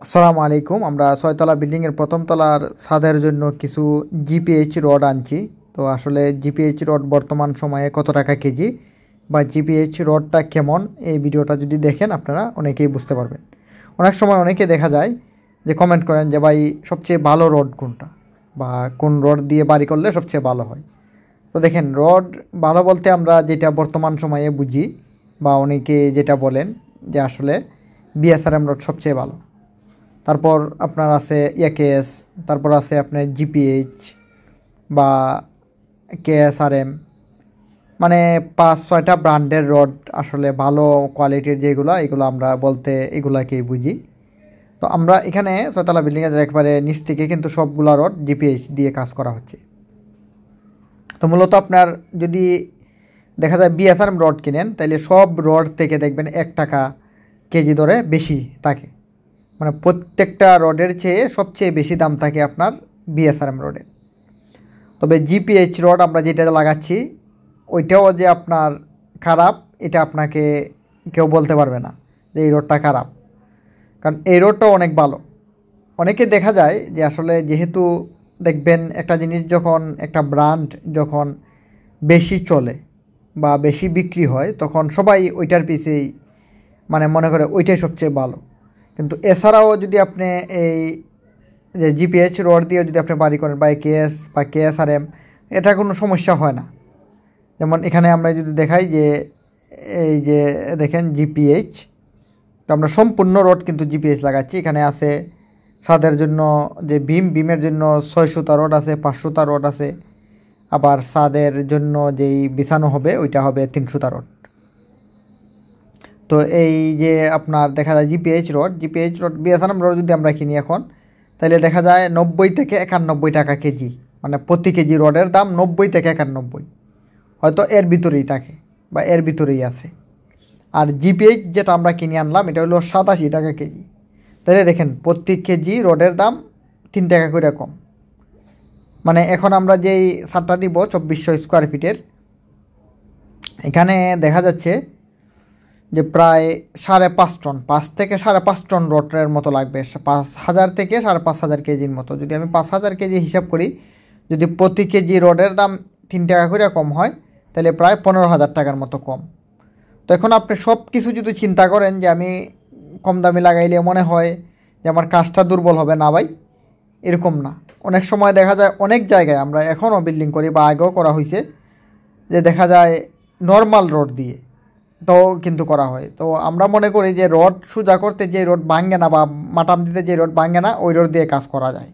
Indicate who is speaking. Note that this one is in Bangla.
Speaker 1: আসসালামু আলাইকুম। আমরা ছয়তলা বিল্ডিংয়ের প্রথম তলার ছাদের জন্য কিছু জিপিএইচ রড আনছি। তো আসলে জিপিএইচ রড বর্তমান সময়ে কত টাকা কেজি বা জিপিএইচ রডটা কেমন, এই ভিডিওটা যদি দেখেন আপনারা অনেকেই বুঝতে পারবেন। অনেক সময় অনেকে দেখা যায় যে কমেন্ট করেন যে ভাই সবচেয়ে ভালো রড কোনটা বা কোন রড দিয়ে বাড়ি করলে সবচেয়ে ভালো হয়। তো দেখেন, রড ভালো বলতে আমরা যেটা বর্তমান সময়ে বুঝি বা অনেকে যেটা বলেন যে আসলে বিএসআরএম রড সবচেয়ে ভালো। তারপর আপনার আছে একেএস, তারপর আছে আপনার জিপিএইচ বা কেএসআরএম, মানে 5-6টা ব্র্যান্ডের রড আসলে ভালো কোয়ালিটির যেগুলো, এগুলো আমরা বলতে এগুলাকেই বুঝি। তো আমরা এখানে ছয়তলা বিল্ডিংয়ের একবারে নিচ থেকে কিন্তু সবগুলা রড জিপিএইচ দিয়ে কাজ করা হচ্ছে। তো মূলত আপনার যদি দেখা যায় বিএসআরএম রড কিনেন তাহলে সব রড থেকে দেখবেন 1 টাকা কেজি দরে বেশি থাকে, মানে প্রত্যেকটা রডের চেয়ে সবচেয়ে বেশি দাম থাকে আপনার বিএসআরএম রডের। তবে জিপিএইচ রড আমরা যেটা লাগাচ্ছি ওইটাও যে আপনার খারাপ এটা আপনাকে কেউ বলতে পারবে না যে এই রডটা খারাপ, কারণ এই রডটাও অনেক ভালো। অনেকে দেখা যায় যে আসলে যেহেতু দেখবেন একটা জিনিস যখন একটা ব্র্যান্ড যখন বেশি চলে বা বেশি বিক্রি হয় তখন সবাই ওইটার পিছেই মানে মনে করে ওইটাই সবচেয়ে ভালো। কিন্তু এছাড়াও যদি আপনি এই যে জিপিএইচ রড দিয়ে যদি আপনি বাড়ি করেন বা কেএস বা কেএসআরএম, এটা কোনো সমস্যা হয় না। যেমন এখানে আমরা যদি দেখাই যে এই যে দেখেন জিপিএইচ, তো আমরা সম্পূর্ণ রড কিন্তু জিপিএইচ লাগাচ্ছি। এখানে আছে ছাদের জন্য যে বিমের জন্য 6 সুতা রড আছে, 5 সুতা রড আছে, আবার ছাদের জন্য যেই বিছানো হবে ওইটা হবে 3 সুতা রড। তো এই যে আপনার দেখা যায় জিপিএইচ রড বিএসআরএম রড যদি আমরা কিনি এখন, তাহলে দেখা যায় 90 থেকে 91 টাকা কেজি, মানে প্রতি কেজি রডের দাম 90 থেকে 91, হয়তো এর ভিতরেই থাকে বা এর ভিতরেই আছে। আর জিপিএইচ যেটা আমরা কিনে আনলাম এটা হলো 87 টাকা কেজি। তাহলে দেখেন প্রতি কেজি রডের দাম 3 টাকা করে কম। মানে এখন আমরা যেই ছাদটা দিব 2400 স্কোয়ার ফিটের, এখানে দেখা যাচ্ছে যে প্রায় 5.5 টন, 5 থেকে 5.5 টন রডের মতো লাগবে, 5000 থেকে 5500 কেজির মতো। যদি আমি 5000 কেজি হিসাব করি, যদি প্রতি কেজি রডের দাম 3 টাকা করে কম হয় তাহলে প্রায় 15,000 টাকার মতো কম। তো এখন আপনি সব কিছু যদি চিন্তা করেন যে আমি কম দামি লাগাইলে মনে হয় যে আমার কাজটা দুর্বল হবে, না ভাই এরকম না। অনেক সময় দেখা যায় অনেক জায়গায় আমরা এখনও বিল্ডিং করি বা আগেও করা হয়েছে যে দেখা যায় নর্মাল রড দিয়ে তো কিন্তু করা হয়। তো আমরা মনে করি যে রড সোজা করতে যে রড ভাঙে না বা মাটাম দিতে যে রড ভাঙে না ওই রড দিয়ে কাজ করা যায়।